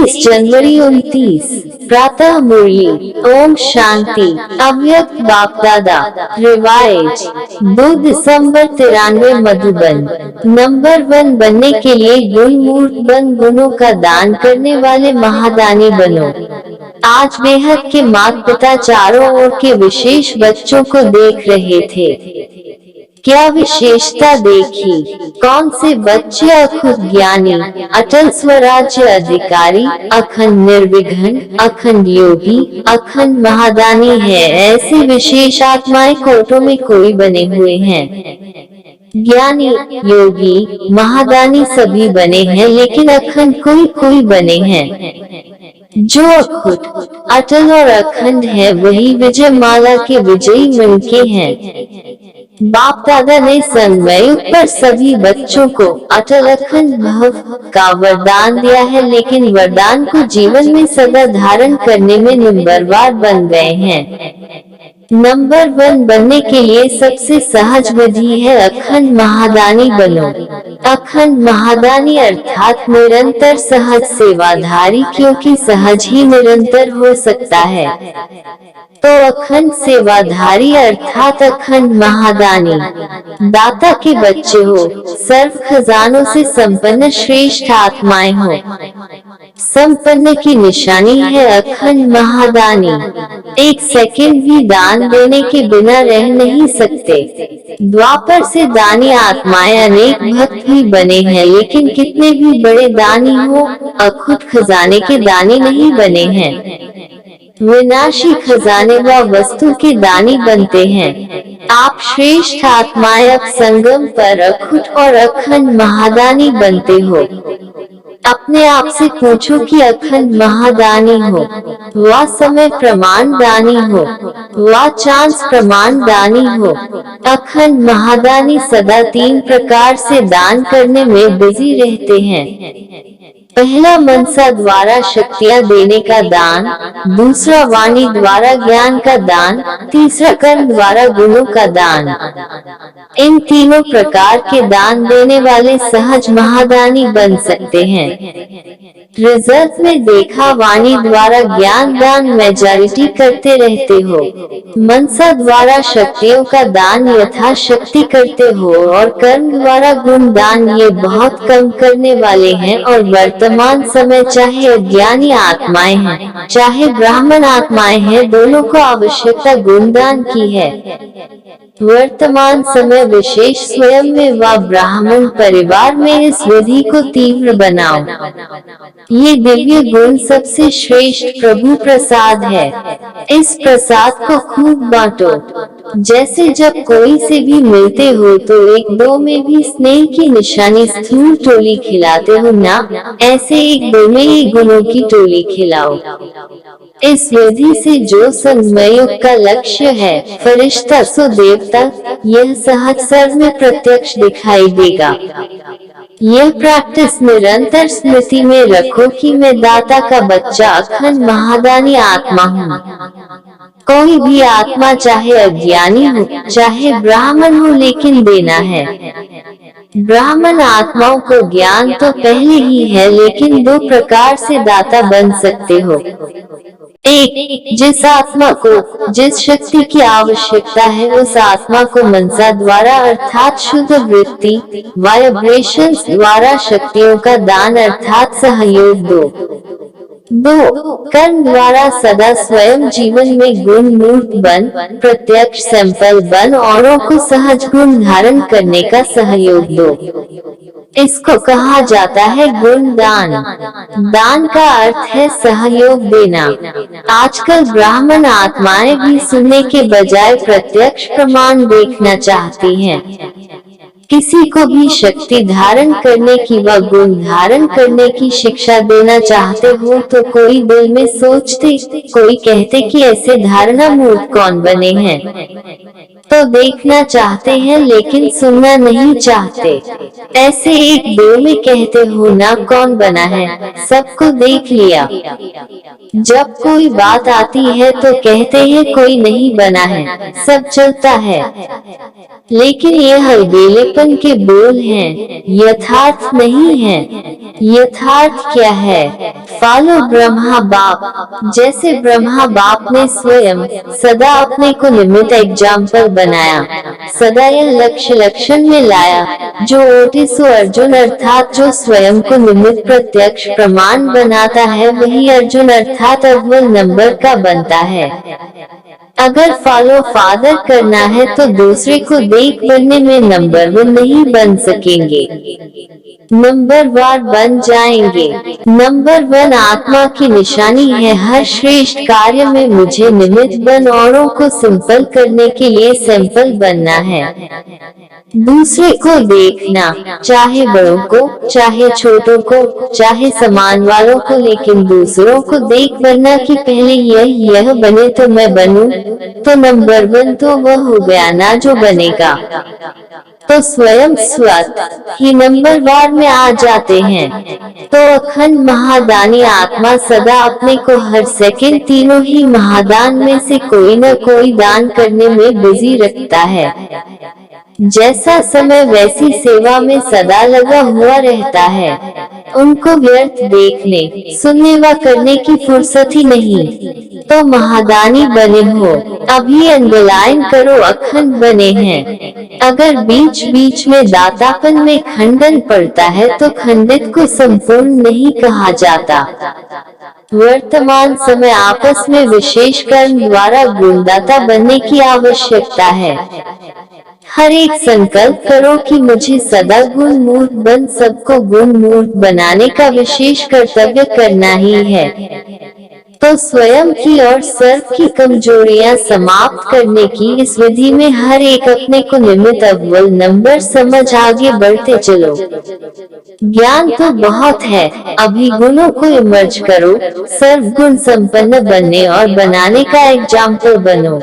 23 जनवरी 29 प्रातः मुरली। ओम शांति। अव्यक्त बापदादा रिवाइज 2 दिसंबर 93 मधुबन। नंबर 1 बनने के लिए गुणमूर्त बन गुणों का दान करने वाले महादानी बनो। आज बेहद के माता पिता चारों ओर के विशेष बच्चों को देख रहे थे। क्या विशेषता देखी? कौन से बच्चे अखुद ज्ञानी, अटल स्वराज्य अधिकारी, अखंड निर्विघ्न, अखंड योगी, अखंड महादानी है। ऐसी विशेष आत्माएं कोटों में कोई बने हुए हैं। ज्ञानी, योगी, महादानी सभी बने हैं, लेकिन अखंड कोई कोई बने हैं। जो अखुद, अटल और अखंड है वही विजय माला के विजयी मन के हैं। बाप दादा ने संगमयुग पर सभी बच्चों को अटल अखंड भव का वरदान दिया है, लेकिन वरदान को जीवन में सदा धारण करने में नंबरवार बन गए हैं। नंबर 1 बनने के लिए सबसे सहज विधि है अखंड महादानी बनो। अखंड महादानी अर्थात निरंतर सहज सेवाधारी, क्योंकि सहज ही निरंतर हो सकता है। तो अखंड सेवाधारी अर्थात अखंड महादानी दाता के बच्चे हो, सर्व खजानों से संपन्न श्रेष्ठ आत्माएं हो। संपन्न की निशानी है अखंड महादानी। एक सेकंड भी दान देने के बिना रह नहीं सकते। द्वापर से दानी आत्माएं अनेक भक्त भी बने हैं, लेकिन कितने भी बड़े दानी हो, अखुद खजाने के दानी नहीं बने हैं। विनाशी खजाने व वस्तु के दानी बनते हैं। आप श्रेष्ठ आत्माएं अब संगम पर अखुद और अखंड महादानी बनते हो। अपने आप से पूछो कि अखंड महादानी हो, वह समय प्रमाण दानी हो, वह चांस प्रमाण दानी हो। अखंड महादानी सदा 3 प्रकार से दान करने में बिजी रहते हैं। पहला मनसा द्वारा शक्तियाँ देने का दान, दूसरा वाणी द्वारा ज्ञान का दान, तीसरा कर्म द्वारा गुणों का दान। इन तीनों प्रकार के दान देने वाले सहज महादानी बन सकते हैं। रिजल्ट में देखा, वाणी द्वारा ज्ञान दान मेजॉरिटी करते रहते हो, मनसा द्वारा शक्तियों का दान यथाशक्ति करते हो, और कर्म द्वारा गुण दान ये बहुत कम करने वाले हैं। और वर्तमान समय चाहे अज्ञानी आत्माएं हैं, चाहे ब्राह्मण आत्माएं हैं, दोनों को आवश्यकता गुणदान की है। वर्तमान समय विशेष स्वयं में व ब्राह्मण परिवार में इस विधि को तीव्र बनाओ। ये दिव्य गुण सबसे श्रेष्ठ प्रभु प्रसाद है। इस प्रसाद को खूब बांटो। जैसे जब कोई से भी मिलते हो तो 1-2 में भी स्नेह की निशानी स्थूल टोली खिलाते हो ना, ऐसे 1-2 में ही गुणों की टोली खिलाओ। इस विधि से जो संगमयुग का लक्ष्य है, फरिश्ता सो देवता, यह सहज सर्व में प्रत्यक्ष दिखाई देगा। यह प्रैक्टिस निरंतर स्मृति में रखो कि मैं दाता का बच्चा अखंड महादानी आत्मा हूँ। कोई भी आत्मा चाहे अज्ञानी हो, चाहे ब्राह्मण हो, लेकिन देना है। ब्राह्मण आत्माओं को ज्ञान तो पहले ही है, लेकिन 2 प्रकार से दाता बन सकते हो। एक, जिस आत्मा को जिस शक्ति की आवश्यकता है, उस आत्मा को मनसा द्वारा अर्थात शुद्ध वृत्ति वाइब्रेशंस द्वारा शक्तियों का दान अर्थात सहयोग दो। 2, कर्म द्वारा सदा स्वयं जीवन में गुण मूर्त बन, प्रत्यक्ष सैंपल बन, औरों को सहज गुण धारण करने का सहयोग दो। इसको कहा जाता है गुण दान। दान का अर्थ है सहयोग देना। आजकल ब्राह्मण आत्माएं भी सुनने के बजाय प्रत्यक्ष प्रमाण देखना चाहती हैं। किसी को भी शक्ति धारण करने की व गुण धारण करने की शिक्षा देना चाहते हो तो कोई दिल में सोचते, कोई कहते कि ऐसे धारणा मूर्ख कौन बने हैं। तो देखना चाहते हैं लेकिन सुनना नहीं चाहते। ऐसे एक दो में कहते हो ना कौन बना है, सबको देख लिया। जब कोई बात आती है तो कहते हैं कोई नहीं बना है, सब चलता है। लेकिन ये हलबेलेपन के बोल हैं, यथार्थ नहीं है। यथार्थ क्या है? फॉलो ब्रह्मा बाप। जैसे ब्रह्मा बाप ने स्वयं सदा अपने को निमित्त एग्जाम्पल बनाया, सदा यह लक्ष्य लक्षण में लाया, जो ओटिसो अर्जुन अर्थात जो स्वयं को निमित्त प्रत्यक्ष प्रमाण बनाता है वही अर्जुन अर्थात अव्वल नंबर का बनता है। अगर फॉलो फादर करना है तो दूसरे को देख बनने में नंबर वन नहीं बन सकेंगे, नंबर वार बन जाएंगे। नंबर वन आत्मा की निशानी है। हर श्रेष्ठ कार्य में मुझे निमित्त बन औरों को सिंपल करने के लिए सैंपल बनना है। दूसरे को देखना, चाहे बड़ों को, चाहे छोटों को, चाहे समान वालों को, लेकिन दूसरों को देख बनना कि पहले यह बने तो मैं बनूं, तो नंबर वन तो वह हो गया ना जो बनेगा। तो स्वयं स्वत ही नंबर वार में आ जाते हैं। तो अखंड महादानी आत्मा सदा अपने को हर सेकंड तीनों ही महादान में से कोई न कोई दान करने में बिजी रखता है। जैसा समय वैसी सेवा में सदा लगा हुआ रहता है। उनको व्यर्थ देखने सुनने व करने की फुर्सत ही नहीं। तो महादानी बने हो, अभी अंडरलाइन करो अखंड बने हैं। अगर बीच बीच में दातापन में खंडन पड़ता है तो खंडित को संपूर्ण नहीं कहा जाता। वर्तमान समय आपस में विशेष कर्म द्वारा गुणदाता बनने की आवश्यकता है। हर एक संकल्प करो कि मुझे सदा गुण मूर्त बन सबको गुण मूर्त बनाने का विशेष कर्तव्य करना ही है। तो स्वयं की और सर्व की कमजोरियां समाप्त करने की इस विधि में हर एक अपने को निमित्त अव्वल नंबर समझ आगे बढ़ते चलो। ज्ञान तो बहुत है, अभी गुणों को इमर्ज करो, सर्व गुण संपन्न बनने और बनाने का एग्जाम्पल बनो।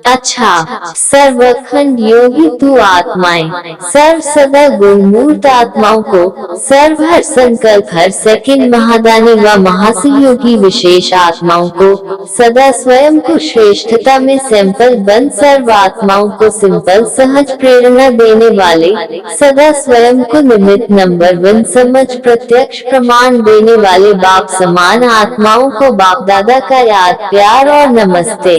अच्छा, सर्व अखंड योगी तू आत्माएं, सर्व सदा गुणमूर्त आत्माओं को, सर्व हर संकल्प हर सेकंड महादानी व महासहयोगी विशेष आत्माओं को, सदा स्वयं को श्रेष्ठता में सैंपल बन सर्व आत्माओं को सिंपल सहज प्रेरणा देने वाले, सदा स्वयं को निमित्त नंबर वन समझ प्रत्यक्ष प्रमाण देने वाले बाप समान आत्माओं को बाप दादा का याद प्यार और नमस्ते।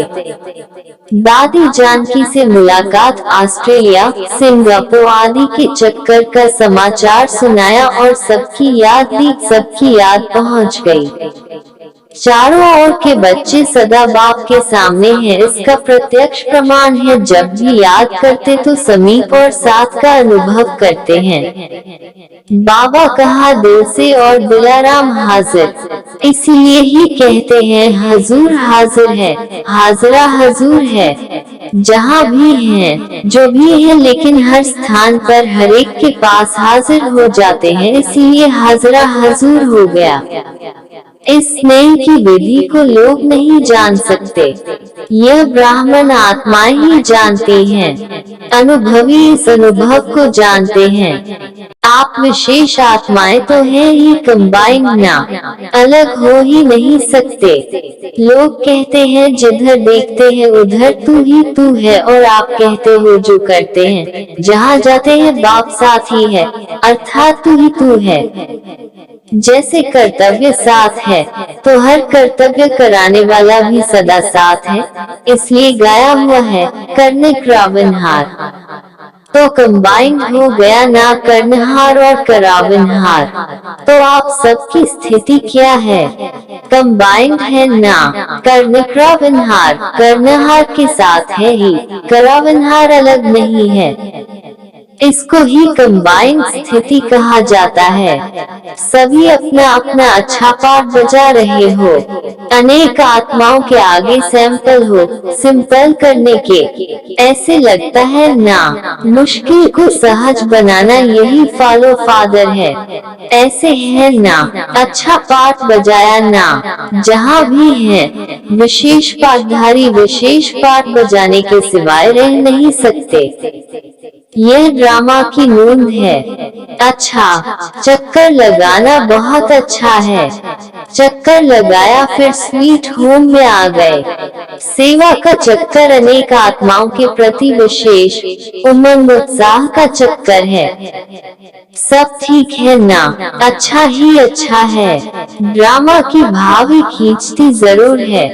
दादी जानकी से मुलाकात, ऑस्ट्रेलिया, सिंगापुर आदि के चक्कर का समाचार सुनाया और सबकी याद दी, सबकी याद पहुंच गई। चारों ओर के बच्चे सदा बाप के सामने हैं, इसका प्रत्यक्ष प्रमाण है। जब भी याद करते तो समीप और साथ का अनुभव करते हैं। बाबा कहा दिल से और दिलाराम हाजिर, इसीलिए ही कहते हैं हजूर हाजिर है, हाजरा हजूर है। जहाँ भी हैं, जो भी हैं, लेकिन हर स्थान पर हर एक के पास हाजिर हो जाते हैं, इसीलिए हाजरा हजूर हो गया। इस स्नेह की विधि को लोग नहीं जान सकते, यह ब्राह्मण आत्माएं ही जानती हैं। अनुभवी इस अनुभव को जानते हैं। आप विशेष आत्माएं तो हैं ही, कंबाइन ना, अलग हो ही नहीं सकते। लोग कहते हैं जिधर देखते हैं उधर तू ही तू है, और आप कहते हो जो करते हैं जहाँ जाते हैं बाप साथ ही है, अर्थात तू ही तू है। जैसे कर्तव्य साथ है तो हर कर्तव्य कराने वाला भी सदा साथ है, इसलिए गाया हुआ है करने क्रावनहार। तो कंबाइंड हो गया ना कर्णहार और करावनहार। तो आप सबकी स्थिति क्या है? कंबाइंड है ना, कर्ण क्रावनहार कर्णहार के साथ है ही, करावनहार अलग नहीं है। इसको ही कंबाइंड स्थिति कहा जाता है। सभी अपना अपना अच्छा पार्ट बजा रहे हो। अनेक आत्माओं के आगे सैंपल हो सिंपल करने के। ऐसे लगता है ना, मुश्किल को सहज बनाना यही फॉलो फादर है। ऐसे है ना, अच्छा पार्ट बजाया ना। जहाँ भी है विशेष पाठधारी विशेष पार्ट बजाने के सिवाय रह नहीं सकते। यह ड्रामा की नींद है। अच्छा, चक्कर लगाना बहुत अच्छा है। चक्कर लगाया फिर स्वीट होम में आ गए। सेवा का चक्कर अनेक आत्माओं के प्रति विशेष उमंग उत्साह का चक्कर है। सब ठीक है ना, अच्छा ही अच्छा है। ड्रामा की भावी खींचती जरूर है।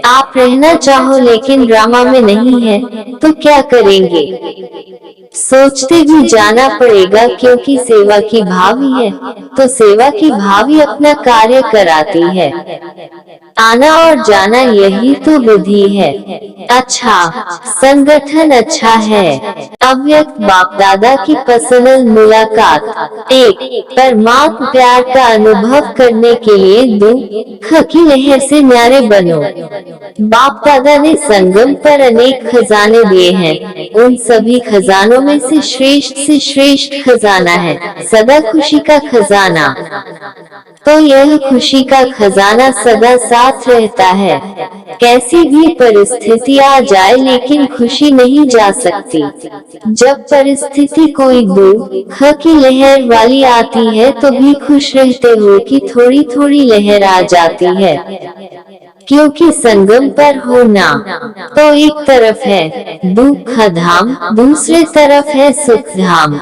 आप रहना चाहो लेकिन ड्रामा में नहीं है तो क्या करेंगे? सोचते भी जाना पड़ेगा क्योंकि सेवा की भावी है तो सेवा की भावी अपना कार्य कराती है। आना और जाना यही तो विधि है। अच्छा, संगठन अच्छा है। अव्यक्त बाप दादा की पर्सनल मुलाकात। एक, परमात्मा प्यार का अनुभव करने के लिए दुख की लहर से न्यारे बनो। बाप दादा ने संगम पर अनेक खजाने दिए हैं। उन सभी खजानों में से श्रेष्ठ खजाना है सदा खुशी का खजाना। तो यह खुशी का खजाना सदा साथ रहता है। कैसी भी परिस्थिति आ जाए लेकिन खुशी नहीं जा सकती। जब परिस्थिति कोई दुख की लहर वाली आती है तो भी खुश रहते हो कि थोड़ी थोड़ी लहर आ जाती है। क्योंकि संगम पर हो ना, तो एक तरफ है दुख धाम, दूसरे तरफ है सुख धाम।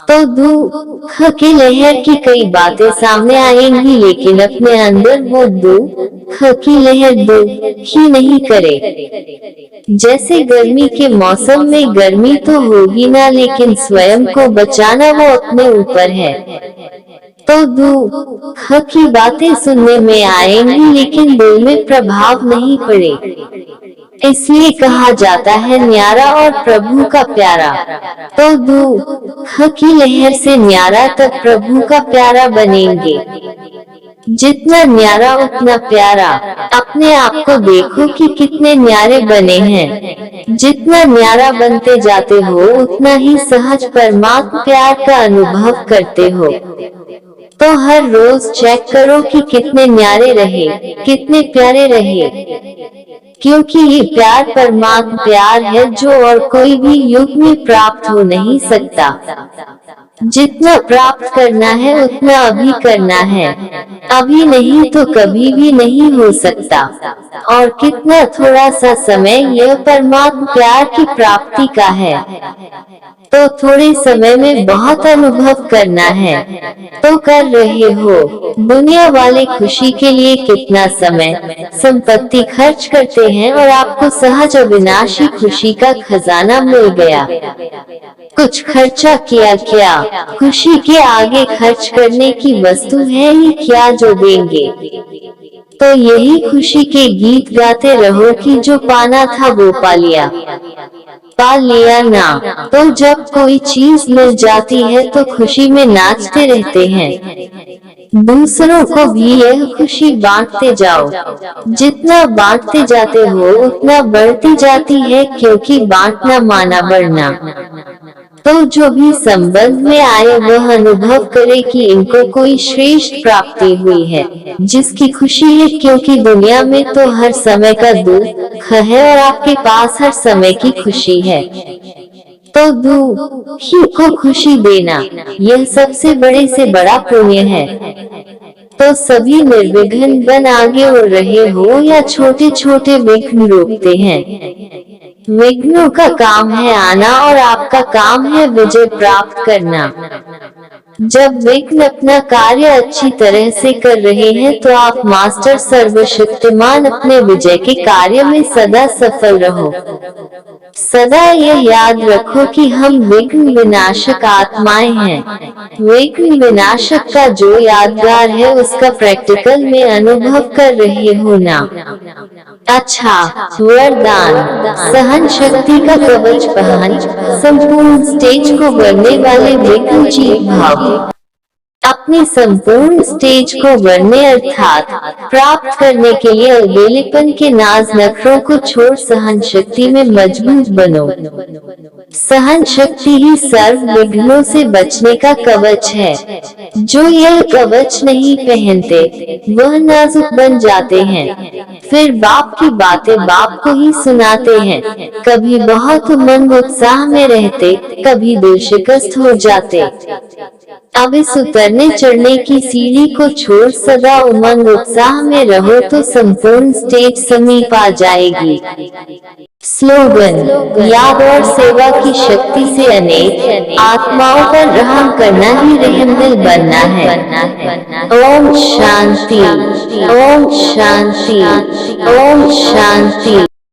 तो दुख की लहर की कई बातें सामने आएंगी लेकिन अपने अंदर वो दुख की लहर दुख ही नहीं करे। जैसे गर्मी के मौसम में गर्मी तो होगी ना, लेकिन स्वयं को बचाना वो अपने ऊपर है। तो दुख की बातें सुनने में आएंगी लेकिन दिल में प्रभाव नहीं पड़े। इसलिए कहा जाता है न्यारा और प्रभु का प्यारा। तो दुख की लहर से न्यारा तक प्रभु का प्यारा बनेंगे। जितना न्यारा उतना प्यारा। अपने आप को देखो कि कितने न्यारे बने हैं। जितना न्यारा बनते जाते हो उतना ही सहज परमात्मा प्यार का अनुभव करते हो। तो हर रोज चेक करो कि कितने न्यारे रहे, कितने प्यारे रहे। क्योंकि ये प्यार परमात्मा प्यार है जो और कोई भी युग में प्राप्त हो नहीं सकता। जितना प्राप्त करना है उतना अभी करना है। अभी नहीं तो कभी भी नहीं हो सकता। और कितना थोड़ा सा समय यह परमात्मा प्यार की प्राप्ति का है। तो थोड़े समय में बहुत अनुभव करना है। तो कर रहे हो। दुनिया वाले खुशी के लिए कितना समय संपत्ति खर्च करते हैं और आपको सहज अविनाशी खुशी का खजाना मिल गया। कुछ खर्चा किया क्या? खुशी के आगे खर्च करने की वस्तु है ही क्या जो देंगे। तो यही खुशी के गीत गाते रहो कि जो पाना था वो पा लिया ना। तो जब कोई चीज मिल जाती है तो खुशी में नाचते रहते हैं। दूसरों को भी यह खुशी बांटते जाओ। जितना बांटते जाते हो उतना बढ़ती जाती है, क्योंकि बांटना माना बढ़ना। तो जो भी संबंध में आए वह अनुभव करे कि इनको कोई श्रेष्ठ प्राप्ति हुई है, जिसकी खुशी है। क्योंकि दुनिया में तो हर समय का दुख है और आपके पास हर समय की खुशी है। तो दुखी को खुशी देना यह सबसे बड़े से बड़ा पुण्य है। तो सभी निर्विघ्न बन आगे उड़ रहे हो या छोटे छोटे विघ्न रोकते हैं। विघ्नों का काम है आना और आपका काम है विजय प्राप्त करना। जब विघ्न अपना कार्य अच्छी तरह से कर रहे हैं तो आप मास्टर सर्वशक्तिमान अपने विजय के कार्य में सदा सफल रहो। सदा यह याद रखो कि हम विघ्न विनाशक आत्माएं हैं। विघ्न विनाशक का जो यादगार है उसका प्रैक्टिकल में अनुभव कर रहे हो ना। अच्छा, वरदान, सहन शक्ति का कवच पहन, संपूर्ण स्टेज को बढ़ने वाले विघ्न जीत भाव। अपनी संपूर्ण स्टेज को बढ़ने अर्थात प्राप्त करने के लिए अलबेलेपन के नाज नखरों को छोड़ सहन शक्ति में मजबूत बनो। सहन शक्ति ही सर्व विघ्नों से बचने का कवच है। जो यह कवच नहीं पहनते वह नाजुक बन जाते हैं, फिर बाप की बातें बाप को ही सुनाते हैं। कभी बहुत उमंग उत्साह में रहते, कभी दिल शिकस्त हो जाते। अब इस उतरने चढ़ने की सीढ़ी को छोड़ सदा उमंग उत्साह में रहो तो संपूर्ण स्टेज समीप आ जाएगी। स्लोगन, याद और सेवा की शक्ति से अनेक आत्माओं पर रहम करना ही रहमदिल बनना है। ओम शांति, ओम शांति, ओम शांति।